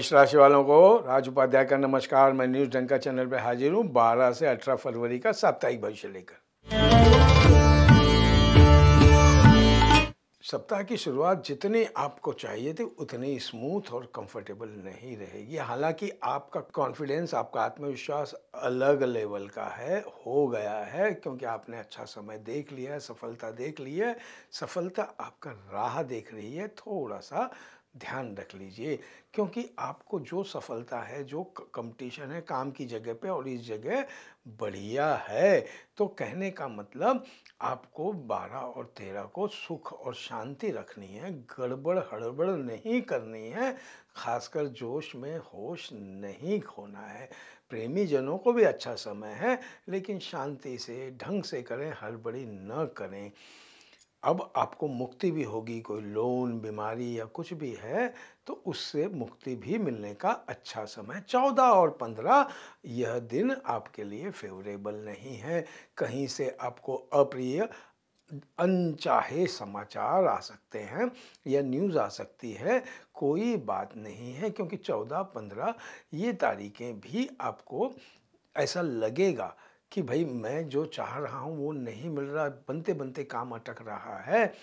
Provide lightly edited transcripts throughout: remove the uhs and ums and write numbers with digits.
मेष राशि वालों को राज उपाध्याय का नमस्कार। मैं न्यूज डंका चैनल पर हाजिर हूँ 12 से 18 फरवरी का साप्ताहिक भविष्य लेकर। सप्ताह की शुरुआत जितनी आपको चाहिए थी उतनी स्मूथ और कंफर्टेबल नहीं रहेगी। हालांकि आपका कॉन्फिडेंस, आपका आत्मविश्वास अलग लेवल का हो गया है, क्योंकि आपने अच्छा समय देख लिया है, सफलता देख ली है, सफलता आपका राह देख रही है। थोड़ा सा ध्यान रख लीजिए, क्योंकि आपको जो सफलता है, जो कंपटीशन है काम की जगह पे और इस जगह बढ़िया है। तो कहने का मतलब आपको 12 और 13 को सुख और शांति रखनी है, गड़बड़ हड़बड़ नहीं करनी है, खासकर जोश में होश नहीं खोना है। प्रेमी जनों को भी अच्छा समय है, लेकिन शांति से ढंग से करें, हड़बड़ी न करें। अब आपको मुक्ति भी होगी, कोई लोन, बीमारी या कुछ भी है तो उससे मुक्ति भी मिलने का अच्छा समय। 14 और 15 यह दिन आपके लिए फेवरेबल नहीं है। कहीं से आपको अप्रिय अनचाहे समाचार आ सकते हैं या न्यूज़ आ सकती है। कोई बात नहीं है, क्योंकि 14-15 ये तारीखें भी आपको ऐसा लगेगा कि भाई मैं जो चाह रहा हूँ वो नहीं मिल रहा, बनते बनते काम अटक रहा है।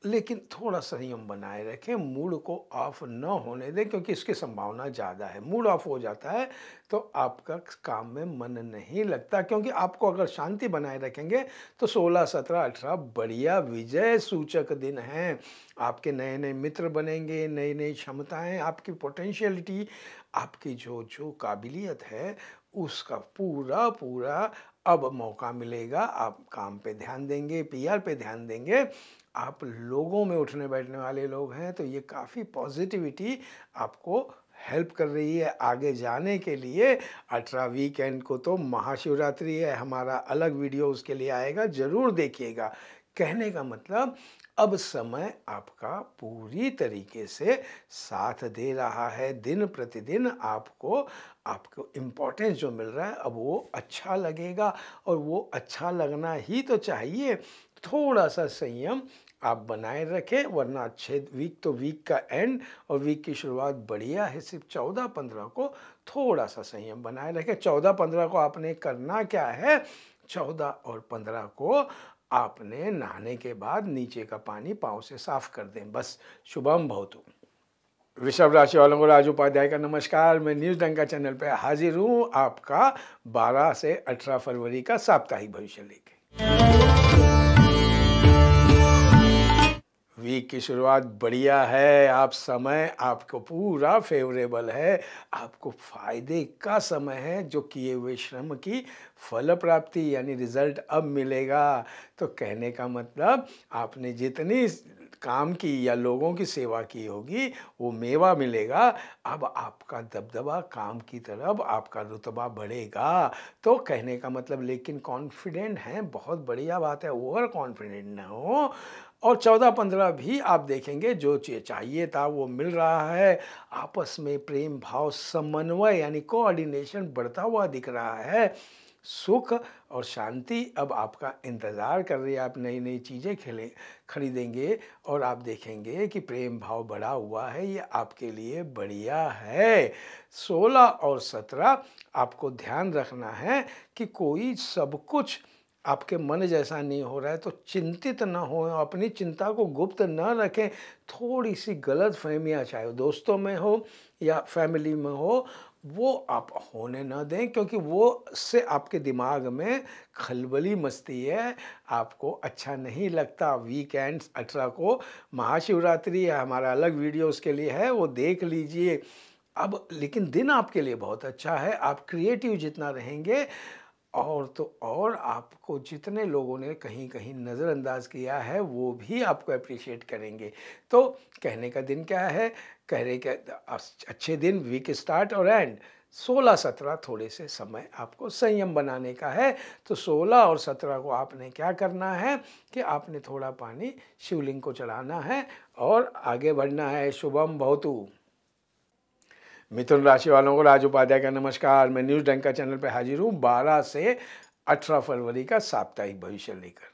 लेकिन थोड़ा संयम बनाए रखें, मूड को ऑफ न होने दें, क्योंकि इसकी संभावना ज़्यादा है। मूड ऑफ हो जाता है तो आपका काम में मन नहीं लगता, क्योंकि आपको अगर शांति बनाए रखेंगे तो 16, 17, 18 बढ़िया विजय सूचक दिन हैं। आपके नए नए मित्र बनेंगे, नई नई क्षमताएं, आपकी पोटेंशियलिटी, आपकी जो काबिलियत है उसका पूरा अब मौका मिलेगा। आप काम पे ध्यान देंगे, पीआर पे ध्यान देंगे। आप लोगों में उठने बैठने वाले लोग हैं, तो ये काफ़ी पॉजिटिविटी आपको हेल्प कर रही है आगे जाने के लिए। 18 वीकेंड को तो महाशिवरात्रि है, हमारा अलग वीडियो उसके लिए आएगा, ज़रूर देखिएगा। कहने का मतलब अब समय आपका पूरी तरीके से साथ दे रहा है। दिन प्रतिदिन आपको इम्पोर्टेंस जो मिल रहा है अब वो अच्छा लगेगा, और वो अच्छा लगना ही तो चाहिए। थोड़ा सा संयम आप बनाए रखें, वरना अच्छे वीक का एंड और वीक की शुरुआत बढ़िया है। सिर्फ 14-15 को थोड़ा सा संयम बनाए रखें। 14-15 को आपने करना क्या है? 14 और 15 को आपने नहाने के बाद नीचे का पानी पाँव से साफ कर दें, बस। शुभम भवतु। वृषभ राशि वालों को राज उपाध्याय का नमस्कार। मैं न्यूज डंका चैनल पर हाजिर हूँ आपका 12 से 18 फरवरी का साप्ताहिक भविष्य लेके। वीक की शुरुआत बढ़िया है। आपको पूरा फेवरेबल है। आपको फायदे का समय है। जो किए हुए श्रम की फल प्राप्ति यानी रिजल्ट अब मिलेगा। तो कहने का मतलब आपने जितनी काम की या लोगों की सेवा की होगी वो मेवा मिलेगा। अब आपका दबदबा काम की तरफ, आपका रुतबा बढ़ेगा। तो कहने का मतलब, लेकिन कॉन्फिडेंट हैं, बहुत बढ़िया बात है, ओवर कॉन्फिडेंट ना हो। और 14-15 भी आप देखेंगे जो चाहिए था वो मिल रहा है। आपस में प्रेम भाव, समन्वय यानी कोऑर्डिनेशन बढ़ता हुआ दिख रहा है। सुख और शांति अब आपका इंतज़ार कर रही है। आप नई नई चीज़ें खरीदेंगे और आप देखेंगे कि प्रेम भाव बढ़ा हुआ है। ये आपके लिए बढ़िया है। 16 और 17 आपको ध्यान रखना है कि कोई सब कुछ आपके मन जैसा नहीं हो रहा है तो चिंतित न हो, अपनी चिंता को गुप्त न रखें। थोड़ी सी गलत फहमियाँ, चाहे दोस्तों में हो या फैमिली में हो, वो आप होने न दें, क्योंकि वो से आपके दिमाग में खलबली मचती है, आपको अच्छा नहीं लगता। वीकेंड्स 18 को महाशिवरात्रि है, हमारा अलग वीडियो उसके लिए है, वो देख लीजिए। अब लेकिन दिन आपके लिए बहुत अच्छा है। आप क्रिएटिव जितना रहेंगे और तो और आपको जितने लोगों ने कहीं कहीं नज़रअंदाज किया है वो भी आपको अप्रिशिएट करेंगे। तो कहने का दिन क्या है? कहने के अच्छे दिन, वीक स्टार्ट और एंड। 16-17 थोड़े से समय आपको संयम बनाने का है। तो 16 और 17 को आपने क्या करना है कि आपने थोड़ा पानी शिवलिंग को चढ़ाना है और आगे बढ़ना है। शुभम भवतु। मिथुन राशि वालों को राज उपाध्याय का नमस्कार। मैं न्यूज डंका चैनल पर हाजिर हूँ 12 से 18 फरवरी का साप्ताहिक भविष्य लेकर।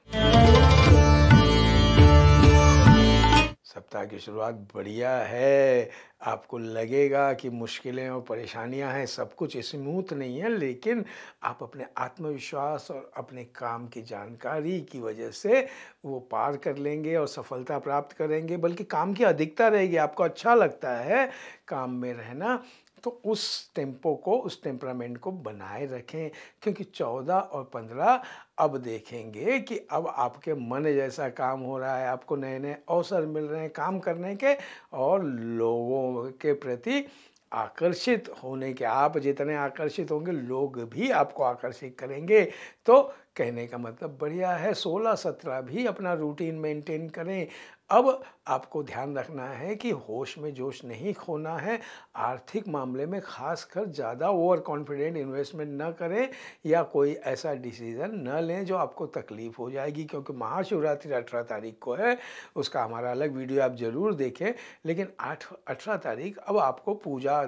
सप्ताह की शुरुआत बढ़िया है। आपको लगेगा कि मुश्किलें और परेशानियां हैं, सब कुछ स्मूथ नहीं है, लेकिन आप अपने आत्मविश्वास और अपने काम की जानकारी की वजह से वो पार कर लेंगे और सफलता प्राप्त करेंगे। बल्कि काम की अधिकता रहेगी, आपको अच्छा लगता है काम में रहना, तो उस टेम्पो को, उस टेम्परामेंट को बनाए रखें। क्योंकि 14 और 15 अब देखेंगे कि अब आपके मन जैसा काम हो रहा है, आपको नए नए अवसर मिल रहे हैं काम करने के, और लोगों के प्रति आकर्षित होने के। आप जितने आकर्षित होंगे, लोग भी आपको आकर्षित करेंगे। तो कहने का मतलब बढ़िया है। 16-17 भी अपना रूटीन मेंटेन करें। अब आपको ध्यान रखना है कि होश में जोश नहीं खोना है। आर्थिक मामले में खासकर ज़्यादा ओवर कॉन्फिडेंट इन्वेस्टमेंट न करें या कोई ऐसा डिसीज़न न लें जो आपको तकलीफ़ हो जाएगी। क्योंकि महाशिवरात्रि 18 तारीख को है, उसका हमारा अलग वीडियो आप ज़रूर देखें। लेकिन 18 तारीख अब आपको पूजा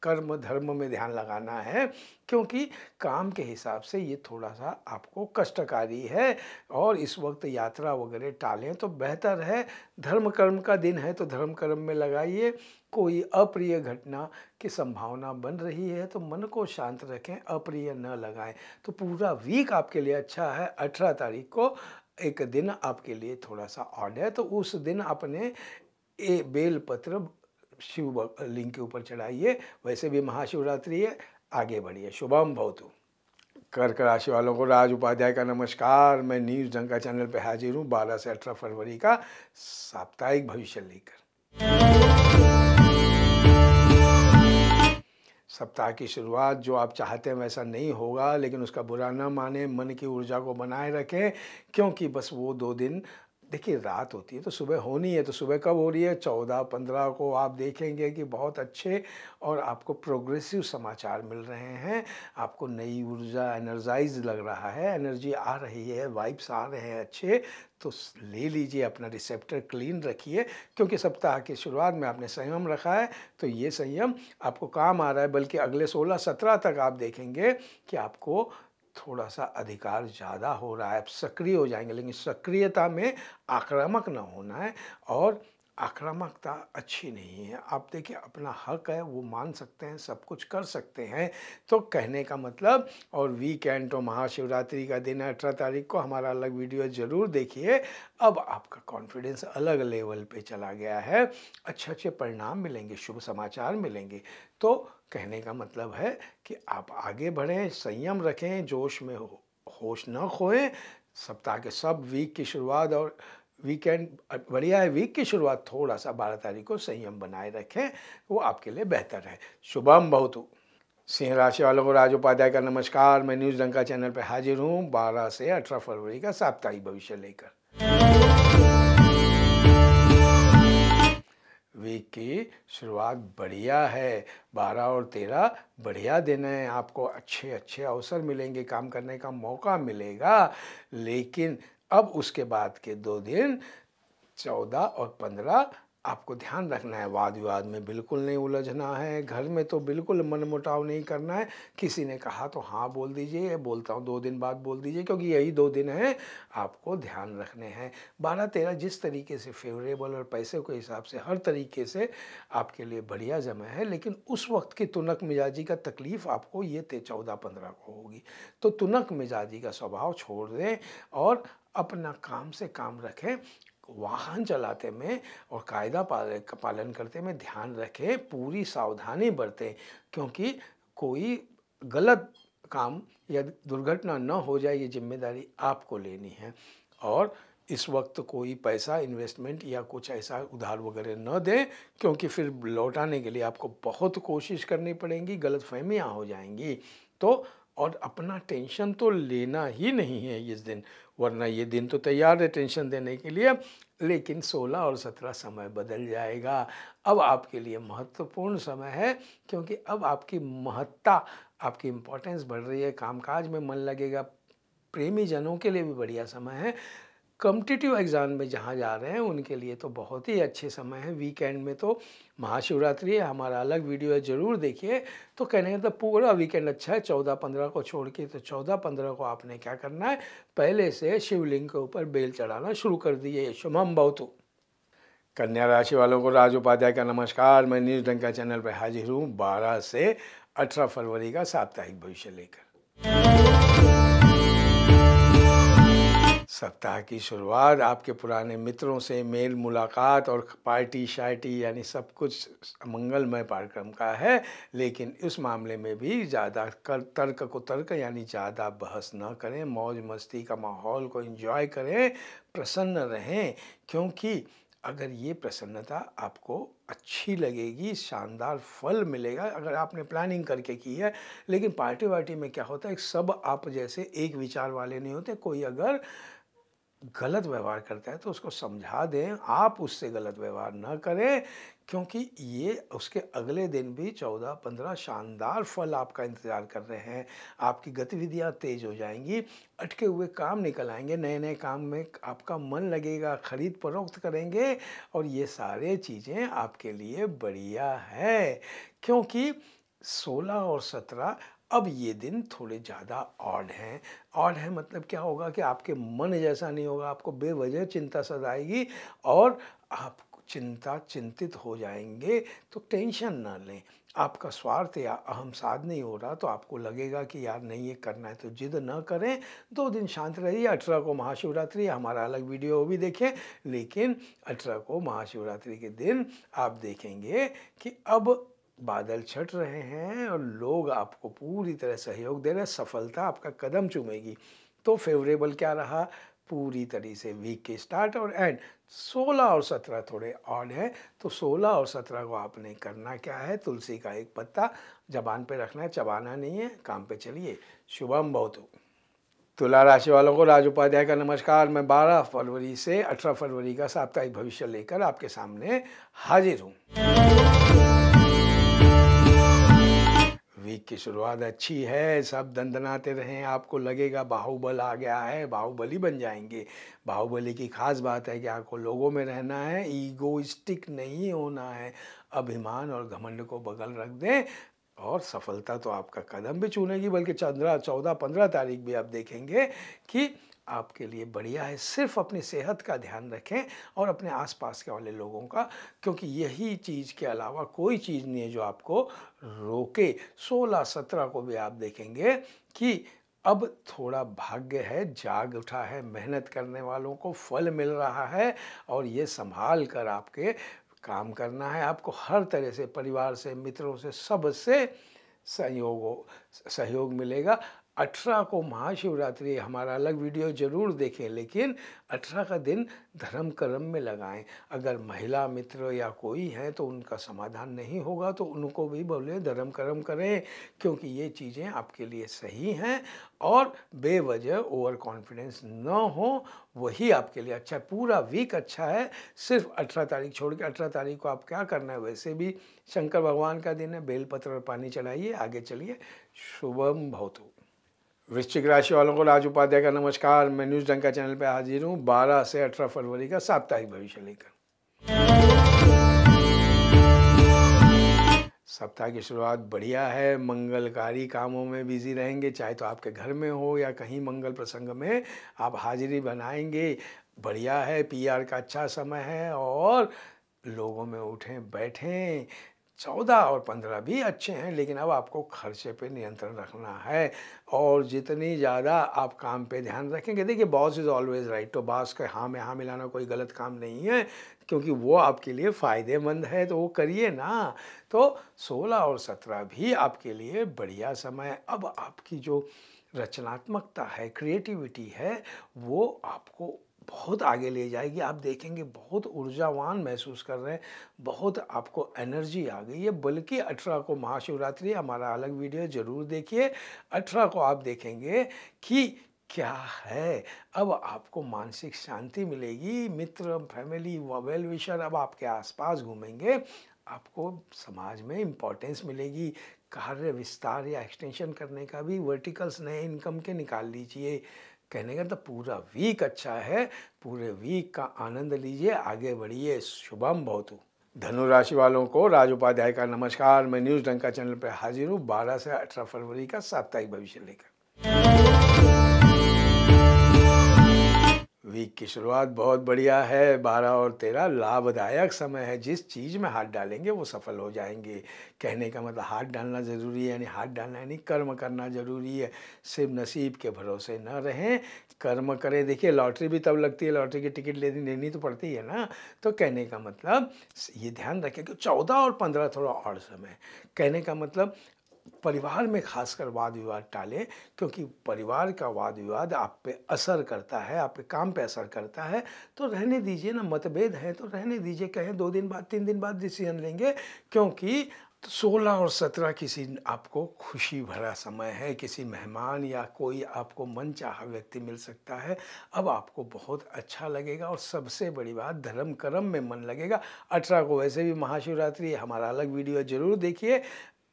कर्म धर्म में ध्यान लगाना है, क्योंकि काम के हिसाब से ये थोड़ा सा आपको कष्टकारी है। और इस वक्त यात्रा वगैरह टालें तो बेहतर है। धर्म कर्म का दिन है तो धर्म कर्म में लगाइए। कोई अप्रिय घटना की संभावना बन रही है तो मन को शांत रखें, अप्रिय न लगाएं। तो पूरा वीक आपके लिए अच्छा है। 18 तारीख को एक दिन आपके लिए थोड़ा सा ऑड है, तो उस दिन अपने बेलपत्र शिव लिंग के ऊपर चढ़ाइए। वैसे भी महाशिवरात्रि है, आगे बढ़िए। शुभम भवतु। कर्क राशि वालों को राज उपाध्याय का नमस्कार। मैं न्यूज़ डंका चैनल पे हाजिर हूँ 12 से 18 फरवरी का साप्ताहिक भविष्य लेकर। सप्ताह की शुरुआत जो आप चाहते हैं वैसा नहीं होगा, लेकिन उसका बुरा न माने, मन की ऊर्जा को बनाए रखें। क्योंकि बस वो 2 दिन, देखिए रात होती है तो सुबह होनी है, तो सुबह कब हो रही है? 14-15 को आप देखेंगे कि बहुत अच्छे और आपको प्रोग्रेसिव समाचार मिल रहे हैं। आपको नई ऊर्जा, एनर्जाइज लग रहा है, एनर्जी आ रही है, वाइब्स आ रहे हैं अच्छे। तो ले लीजिए, अपना रिसेप्टर क्लीन रखिए। क्योंकि सप्ताह की शुरुआत में आपने संयम रखा है, तो ये संयम आपको काम आ रहा है। बल्कि अगले 16-17 तक आप देखेंगे कि आपको थोड़ा सा अधिकार ज़्यादा हो रहा है, आप सक्रिय हो जाएंगे। लेकिन सक्रियता में आक्रामक ना होना है, और आक्रामकता अच्छी नहीं है। आप देखिए, अपना हक है, वो मान सकते हैं, सब कुछ कर सकते हैं। तो कहने का मतलब, और वीकेंड तो महाशिवरात्रि का दिन है 18 तारीख को, हमारा अलग वीडियो ज़रूर देखिए। अब आपका कॉन्फिडेंस अलग लेवल पे चला गया है, अच्छे अच्छे परिणाम मिलेंगे, शुभ समाचार मिलेंगे। तो कहने का मतलब है कि आप आगे बढ़ें, संयम रखें, जोश में होश न खोएं। सप्ताह के सब वीक की शुरुआत और वीकेंड बढ़िया है। वीक की शुरुआत थोड़ा सा 12 तारीख को संयम बनाए रखें, वो आपके लिए बेहतर है। शुभम भवतु। सिंह राशि वालों को राज उपाध्याय का नमस्कार। मैं न्यूज़ डंका चैनल पर हाजिर हूँ 12 से 18 फरवरी का साप्ताहिक भविष्य लेकर। वीक की शुरुआत बढ़िया है। 12 और 13 बढ़िया दिन है, आपको अच्छे अच्छे अवसर मिलेंगे, काम करने का मौका मिलेगा। लेकिन अब उसके बाद के 2 दिन 14 और 15 आपको ध्यान रखना है। वाद विवाद में बिल्कुल नहीं उलझना है, घर में तो बिल्कुल मनमुटाव नहीं करना है। किसी ने कहा तो हाँ बोल दीजिए, बोलता हूँ 2 दिन बाद बोल दीजिए, क्योंकि यही 2 दिन हैं आपको ध्यान रखने हैं। 12-13 जिस तरीके से फेवरेबल और पैसे के हिसाब से हर तरीके से आपके लिए बढ़िया समय है। लेकिन उस वक्त की तुनक मिजाजी का तकलीफ़ आपको ये 14-15 को होगी। तो तुनक मिजाजी का स्वभाव छोड़ दें और अपना काम से काम रखें। वाहन चलाते में और कायदा पालन करते में ध्यान रखें, पूरी सावधानी बरतें। क्योंकि कोई गलत काम या दुर्घटना न हो जाए, ये जिम्मेदारी आपको लेनी है। और इस वक्त कोई पैसा इन्वेस्टमेंट या कुछ ऐसा उधार वगैरह न दें, क्योंकि फिर लौटाने के लिए आपको बहुत कोशिश करनी पड़ेगी, गलतफहमियां हो जाएंगी। तो और अपना टेंशन तो लेना ही नहीं है इस दिन, वरना ये दिन तो तैयार है टेंशन देने के लिए। लेकिन 16 और 17 समय बदल जाएगा। अब आपके लिए महत्वपूर्ण समय है, क्योंकि अब आपकी महत्ता, आपकी इम्पोर्टेंस बढ़ रही है, कामकाज में मन लगेगा। प्रेमी जनों के लिए भी बढ़िया समय है। कॉम्पिटिटिव एग्ज़ाम में जहाँ जा रहे हैं उनके लिए तो बहुत ही अच्छे समय है। वीकेंड में तो महाशिवरात्रि है, हमारा अलग वीडियो है, ज़रूर देखिए। तो कहने का तो पूरा वीकेंड अच्छा है 14-15 को छोड़ के। तो 14-15 को आपने क्या करना है, पहले से शिवलिंग के ऊपर बेल चढ़ाना शुरू कर दिए। शुभम भवतु। कन्या राशि वालों को राज उपाध्याय का नमस्कार। मैं न्यूज़ डंका चैनल पर हाजिर हूँ 12 से 18 फरवरी का साप्ताहिक भविष्य लेकर। सप्ताह की शुरुआत आपके पुराने मित्रों से मेल मुलाकात और पार्टी शार्टी यानी सब कुछ मंगलमय कार्यक्रम का है, लेकिन इस मामले में भी ज़्यादा तर्क को तर्क यानी ज़्यादा बहस न करें, मौज मस्ती का माहौल को एंजॉय करें, प्रसन्न रहें, क्योंकि अगर ये प्रसन्नता आपको अच्छी लगेगी, शानदार फल मिलेगा अगर आपने प्लानिंग करके की है। लेकिन पार्टी वार्टी में क्या होता है, सब आप जैसे एक विचार वाले नहीं होते। कोई अगर गलत व्यवहार करता है तो उसको समझा दें, आप उससे गलत व्यवहार न करें, क्योंकि ये उसके अगले दिन भी 14-15 शानदार फल आपका इंतज़ार कर रहे हैं। आपकी गतिविधियां तेज हो जाएंगी, अटके हुए काम निकल आएंगे, नए नए काम में आपका मन लगेगा, खरीद फरोख्त करेंगे और ये सारे चीज़ें आपके लिए बढ़िया है। क्योंकि 16 और 17 अब ये दिन थोड़े ज़्यादा ऑड हैं। ऑड है मतलब क्या होगा कि आपके मन जैसा नहीं होगा, आपको बेवजह चिंता सताएगी और आप चिंतित हो जाएंगे। तो टेंशन ना लें, आपका स्वार्थ या अहम साध नहीं हो रहा तो आपको लगेगा कि यार नहीं ये करना है, तो जिद न करें। 2 दिन शांत रहिए। 18 को महाशिवरात्रि, हमारा अलग वीडियो भी देखें, लेकिन 18 को महाशिवरात्रि के दिन आप देखेंगे कि अब बादल छट रहे हैं और लोग आपको पूरी तरह सहयोग दे रहे हैं, सफलता आपका कदम चूमेगी। तो फेवरेबल क्या रहा, पूरी तरह से वीक के स्टार्ट और एंड। 16 और 17 थोड़े ऑड है, तो 16 और 17 को आपने करना क्या है, तुलसी का एक पत्ता जबान पे रखना है, चबाना नहीं है, काम पे चलिए। शुभम भवतु। तुला राशि वालों को राज उपाध्याय का नमस्कार। मैं 12 फरवरी से 18 फरवरी का साप्ताहिक भविष्य लेकर आपके सामने हाजिर हूँ। वीक की शुरुआत अच्छी है, सब दंदनाते रहें। आपको लगेगा बाहुबल आ गया है, बाहुबली बन जाएंगे। बाहुबली की खास बात है कि आपको लोगों में रहना है, ईगोइस्टिक नहीं होना है। अभिमान और घमंड को बगल रख दें और सफलता तो आपका कदम भी चूमेगी, बल्कि 14-15 तारीख भी आप देखेंगे कि आपके लिए बढ़िया है। सिर्फ अपनी सेहत का ध्यान रखें और अपने आसपास के वाले लोगों का, क्योंकि यही चीज़ के अलावा कोई चीज़ नहीं है जो आपको रोके। 16-17 को भी आप देखेंगे कि अब थोड़ा भाग्य है, जाग उठा है, मेहनत करने वालों को फल मिल रहा है और ये संभाल कर आपके काम करना है। आपको हर तरह से परिवार से, मित्रों से, सबसे सहयोग मिलेगा। 18 को महाशिवरात्रि, हमारा अलग वीडियो जरूर देखें, लेकिन 18 का दिन धर्म कर्म में लगाएं। अगर महिला मित्र या कोई है तो उनका समाधान नहीं होगा तो उनको भी बोले धर्म कर्म करें, क्योंकि ये चीज़ें आपके लिए सही हैं और बेवजह ओवर कॉन्फिडेंस न हो, वही आपके लिए अच्छा है। पूरा वीक अच्छा है, सिर्फ 18 तारीख छोड़ के। 18 तारीख को आप क्या करना है, वैसे भी शंकर भगवान का दिन है, बेलपत्र और पानी चढ़ाइए, आगे चलिए। शुभम भवतु। वृश्चिक राशि वालों को राज उपाध्याय का नमस्कार। मैं न्यूज़ डंका चैनल पर हाजिर हूँ 12 से 18 फरवरी का साप्ताहिक भविष्य लेकर। सप्ताह की शुरुआत बढ़िया है, मंगलकारी कामों में बिजी रहेंगे, चाहे तो आपके घर में हो या कहीं मंगल प्रसंग में आप हाजिरी बनाएंगे। बढ़िया है, पीआर का अच्छा समय है और लोगों में उठें बैठें। 14 और 15 भी अच्छे हैं, लेकिन अब आपको खर्चे पे नियंत्रण रखना है और जितनी ज़्यादा आप काम पे ध्यान रखेंगे, देखिए बॉस इज़ ऑलवेज राइट, तो बॉस का हाँ में हाँ मिलाना कोई गलत काम नहीं है, क्योंकि वो आपके लिए फ़ायदेमंद है, तो वो करिए ना। तो 16 और 17 भी आपके लिए बढ़िया समय है। अब आपकी जो रचनात्मकता है, क्रिएटिविटी है, वो आपको बहुत आगे ले जाएगी। आप देखेंगे बहुत ऊर्जावान महसूस कर रहे हैं, बहुत आपको एनर्जी आ गई है। बल्कि 18 को महाशिवरात्रि, हमारा अलग वीडियो ज़रूर देखिए। 18 को आप देखेंगे कि क्या है, अब आपको मानसिक शांति मिलेगी। मित्र, फैमिली, वेल विशर अब आपके आसपास घूमेंगे, आपको समाज में इम्पोर्टेंस मिलेगी। कार्य विस्तार या एक्सटेंशन करने का भी वर्टिकल्स नए इनकम के निकाल लीजिए। कहने का तो पूरा वीक अच्छा है, पूरे वीक का आनंद लीजिए, आगे बढ़िए। शुभम भवतु। धनु राशि वालों को राज उपाध्याय का नमस्कार। मैं न्यूज़ डंका चैनल पर हाजिर हूँ 12 से 18 फरवरी का साप्ताहिक भविष्य लेकर। वीक की शुरुआत बहुत बढ़िया है। 12 और 13 लाभदायक समय है। जिस चीज़ में हाथ डालेंगे वो सफल हो जाएंगे। कहने का मतलब हाथ डालना ज़रूरी है, यानी हाथ डालना यानी कर्म करना ज़रूरी है। सिर्फ नसीब के भरोसे न रहें, कर्म करें। देखिए लॉटरी भी तब लगती है, लॉटरी की टिकट लेनी तो पड़ती है ना। तो कहने का मतलब ये ध्यान रखें कि 14 और 15 थोड़ा और समय। कहने का मतलब परिवार में खासकर वाद विवाद टालें, क्योंकि परिवार का वाद विवाद आप पे असर करता है, आपके काम पे असर करता है। तो रहने दीजिए ना, मतभेद है तो रहने दीजिए, कहें 2 दिन बाद 3 दिन बाद डिसीजन लेंगे। क्योंकि 16 और 17 किसी आपको खुशी भरा समय है। किसी मेहमान या कोई आपको मनचाहा व्यक्ति मिल सकता है। अब आपको बहुत अच्छा लगेगा और सबसे बड़ी बात धर्म कर्म में मन लगेगा। 18 को वैसे भी महाशिवरात्रि है, हमारा अलग वीडियो ज़रूर देखिए।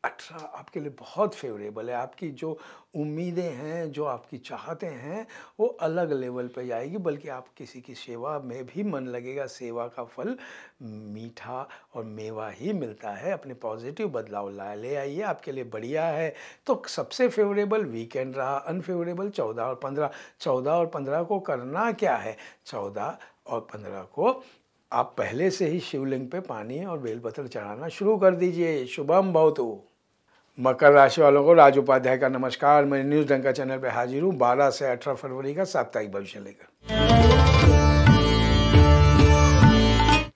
18 आपके लिए बहुत फेवरेबल है। आपकी जो उम्मीदें हैं, जो आपकी चाहतें हैं, वो अलग लेवल पे जाएगी। बल्कि आप किसी की सेवा में भी मन लगेगा। सेवा का फल मीठा और मेवा ही मिलता है। अपने पॉजिटिव बदलाव ले आइए, आपके लिए बढ़िया है। तो सबसे फेवरेबल वीकेंड रहा, अनफेवरेबल 14 और 15। 14 और 15 को करना क्या है? 14 और 15 को आप पहले से ही शिवलिंग पे पानी और बेलपत्र चढ़ाना शुरू कर दीजिए। शुभम भवतु। मकर राशि वालों को राज उपाध्याय का नमस्कार। मैं न्यूज़ डंका चैनल पे हाजिर हूँ 12 से 18 फरवरी का साप्ताहिक भविष्य लेकर।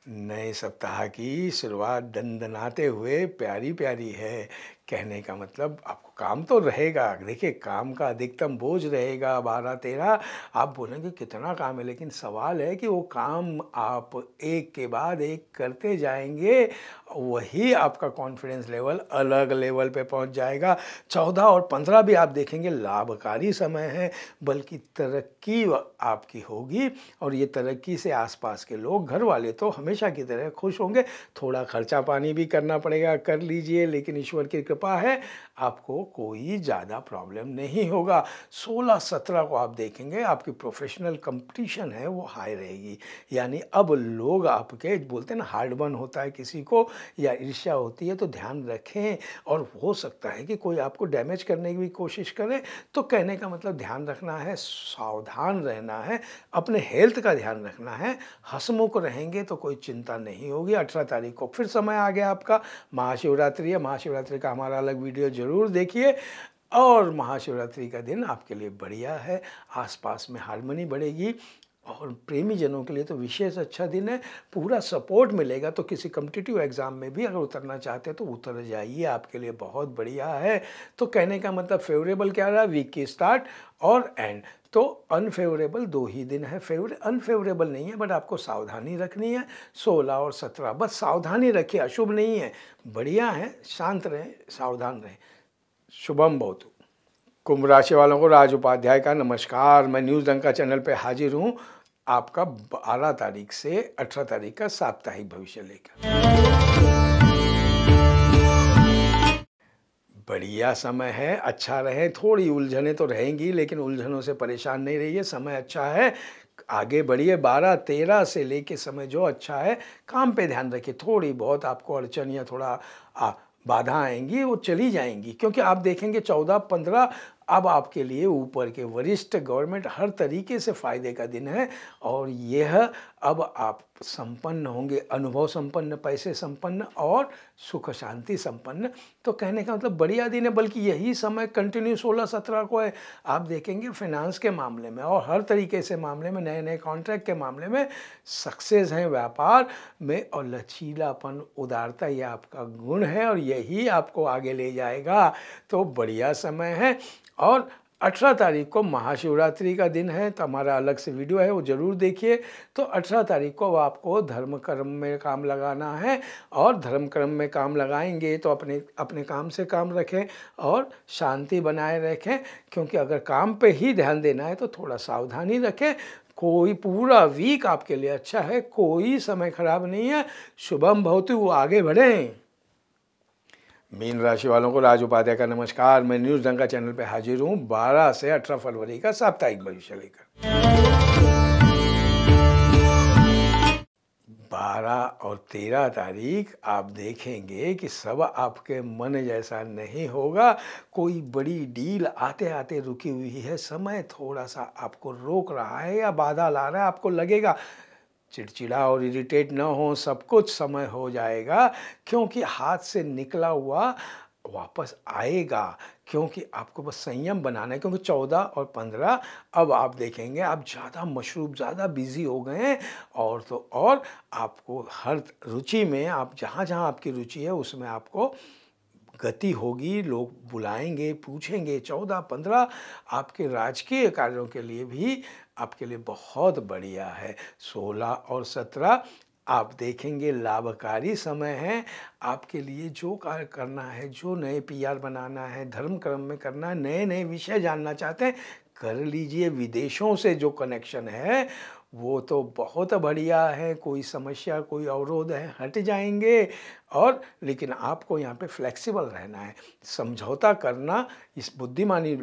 नए सप्ताह की शुरुआत दनदनाते हुए प्यारी प्यारी है। कहने का मतलब आपको काम तो रहेगा। देखिए काम का अधिकतम बोझ रहेगा 12-13। आप बोलेंगे कितना काम है, लेकिन सवाल है कि वो काम आप एक के बाद एक करते जाएंगे, वही आपका कॉन्फिडेंस लेवल अलग लेवल पे पहुंच जाएगा। 14 और 15 भी आप देखेंगे लाभकारी समय है, बल्कि तरक्की आपकी होगी। और ये तरक्की से आसपास के लोग, घर वाले तो हमेशा की तरह खुश होंगे। थोड़ा खर्चा पानी भी करना पड़ेगा, कर लीजिए, लेकिन ईश्वर की कृपा है, आपको कोई ज़्यादा प्रॉब्लम नहीं होगा। 16-17 को आप देखेंगे आपकी प्रोफेशनल कंपटीशन है वो हाई रहेगी। यानी अब लोग आपके, बोलते हैं ना हार्ड बर्न होता है किसी को या ईर्ष्या होती है, तो ध्यान रखें। और हो सकता है कि कोई आपको डैमेज करने की भी कोशिश करे। तो कहने का मतलब ध्यान रखना है, सावधान रहना है, अपने हेल्थ का ध्यान रखना है। हंसमुख रहेंगे तो कोई चिंता नहीं होगी। 18 तारीख को फिर समय आ गया आपका, महाशिवरात्रि है। महाशिवरात्रि का हमारा अलग वीडियो ज़रूर देखिए। और महाशिवरात्रि का दिन आपके लिए बढ़िया है। आसपास में हार्मनी बढ़ेगी और प्रेमी जनों के लिए तो विशेष अच्छा दिन है। पूरा सपोर्ट मिलेगा। तो किसी कॉम्पिटिटिव एग्ज़ाम में भी अगर उतरना चाहते हैं तो उतर जाइए, आपके लिए बहुत बढ़िया है। तो कहने का मतलब फेवरेबल क्या रहा? वीक की स्टार्ट और एंड। तो अनफेवरेबल 2 ही दिन है। अनफेवरेबल नहीं है, बट आपको सावधानी रखनी है। 16 और 17 बस सावधानी रखिए, अशुभ नहीं है, बढ़िया है। शांत रहें, सावधान रहें। शुभम भवतु। कुंभ राशि वालों को राज उपाध्याय का नमस्कार। मैं न्यूज़ डंका चैनल पे हाजिर हूँ आपका 12 तारीख से 18 तारीख का साप्ताहिक भविष्य लेकर। बढ़िया समय है, अच्छा रहे। थोड़ी उलझनें तो रहेंगी, लेकिन उलझनों से परेशान नहीं रहिए, समय अच्छा है, आगे बढ़िए। 12-13 से लेके समय जो अच्छा है, काम पे ध्यान रखिए। थोड़ी बहुत आपको अड़चन या थोड़ा बाधा आएंगी, वो चली जाएंगी। क्योंकि आप देखेंगे 14-15 अब आपके लिए ऊपर के वरिष्ठ, गवर्नमेंट, हर तरीके से फ़ायदे का दिन है। और यह अब आप संपन्न होंगे, अनुभव संपन्न, पैसे संपन्न और सुख शांति संपन्न। तो कहने का मतलब बढ़िया दिन है। बल्कि यही समय कंटिन्यू 16-17 को है। आप देखेंगे फाइनेंस के मामले में और हर तरीके से मामले में, नए नए कॉन्ट्रैक्ट के मामले में सक्सेस हैं, व्यापार में। और लचीलापन, उदारता, ये आपका गुण है और यही आपको आगे ले जाएगा। तो बढ़िया समय है। और 18 तारीख को महाशिवरात्रि का दिन है, तो हमारा अलग से वीडियो है, वो ज़रूर देखिए। तो 18 तारीख को आपको धर्म कर्म में काम लगाना है। और धर्म कर्म में काम लगाएंगे तो अपने काम से काम रखें और शांति बनाए रखें। क्योंकि अगर काम पे ही ध्यान देना है तो थोड़ा सावधानी रखें। कोई पूरा वीक आपके लिए अच्छा है, कोई समय खराब नहीं है। शुभम भवतु, वो आगे बढ़ें। मीन राशि वालों को राज उपाध्याय का नमस्कार। मैं न्यूज़ डंका चैनल पे हाजिर हूँ 12 से 18 फरवरी का साप्ताहिक भविष्य लेकर। 12 और 13 तारीख आप देखेंगे कि सब आपके मन जैसा नहीं होगा। कोई बड़ी डील आते-आते रुकी हुई है, समय थोड़ा-सा आपको रोक रहा है या बाधा ला रहा है, आपको लगेगा चिड़चिड़ा और इरिटेट ना हो, सब कुछ समय हो जाएगा क्योंकि हाथ से निकला हुआ वापस आएगा, क्योंकि आपको बस संयम बनाना है। क्योंकि 14 और 15 अब आप देखेंगे आप ज़्यादा मशरूफ़, ज़्यादा बिज़ी हो गए हैं और तो और आपको हर रुचि में आप जहाँ-जहाँ आपकी रुचि है उसमें आपको गति होगी, लोग बुलाएँगे, पूछेंगे। 14-15 आपके राजकीय कार्यों के लिए भी आपके लिए बहुत बढ़िया है। 16 और 17 आप देखेंगे लाभकारी समय है। आपके लिए जो कार्य करना है, जो नए पीआर बनाना है, धर्म कर्म में करना है, नए-नए विषय जानना चाहते हैं, कर लीजिए। विदेशों से जो कनेक्शन है वो तो बहुत बढ़िया है, कोई समस्या, कोई अवरोध है, हट जाएँगे। और लेकिन आपको यहाँ पे फ्लेक्सिबल रहना है, समझौता करना इस बुद्धिमानी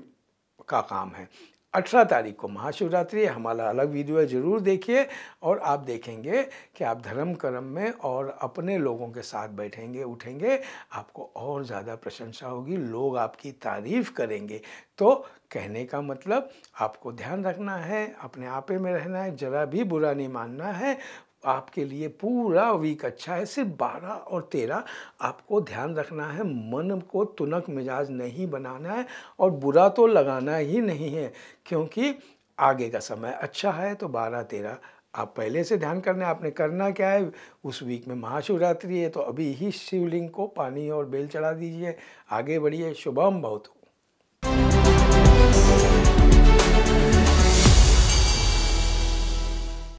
का काम है। 18 तारीख को महाशिवरात्रि है, हमारा अलग वीडियो है, ज़रूर देखिए और आप देखेंगे कि आप धर्म कर्म में और अपने लोगों के साथ बैठेंगे, उठेंगे, आपको और ज़्यादा प्रशंसा होगी, लोग आपकी तारीफ़ करेंगे। तो कहने का मतलब आपको ध्यान रखना है, अपने आपे में रहना है, ज़रा भी बुरा नहीं मानना है। आपके लिए पूरा वीक अच्छा है। सिर्फ 12 और 13 आपको ध्यान रखना है, मन को तुनक मिजाज नहीं बनाना है और बुरा तो लगाना ही नहीं है, क्योंकि आगे का समय अच्छा है। तो 12-13 आप पहले से ध्यान करना है। आपने करना क्या है, उस वीक में महाशिवरात्रि है तो अभी ही शिवलिंग को पानी और बेल चढ़ा दीजिए, आगे बढ़िए। शुभम भवतु।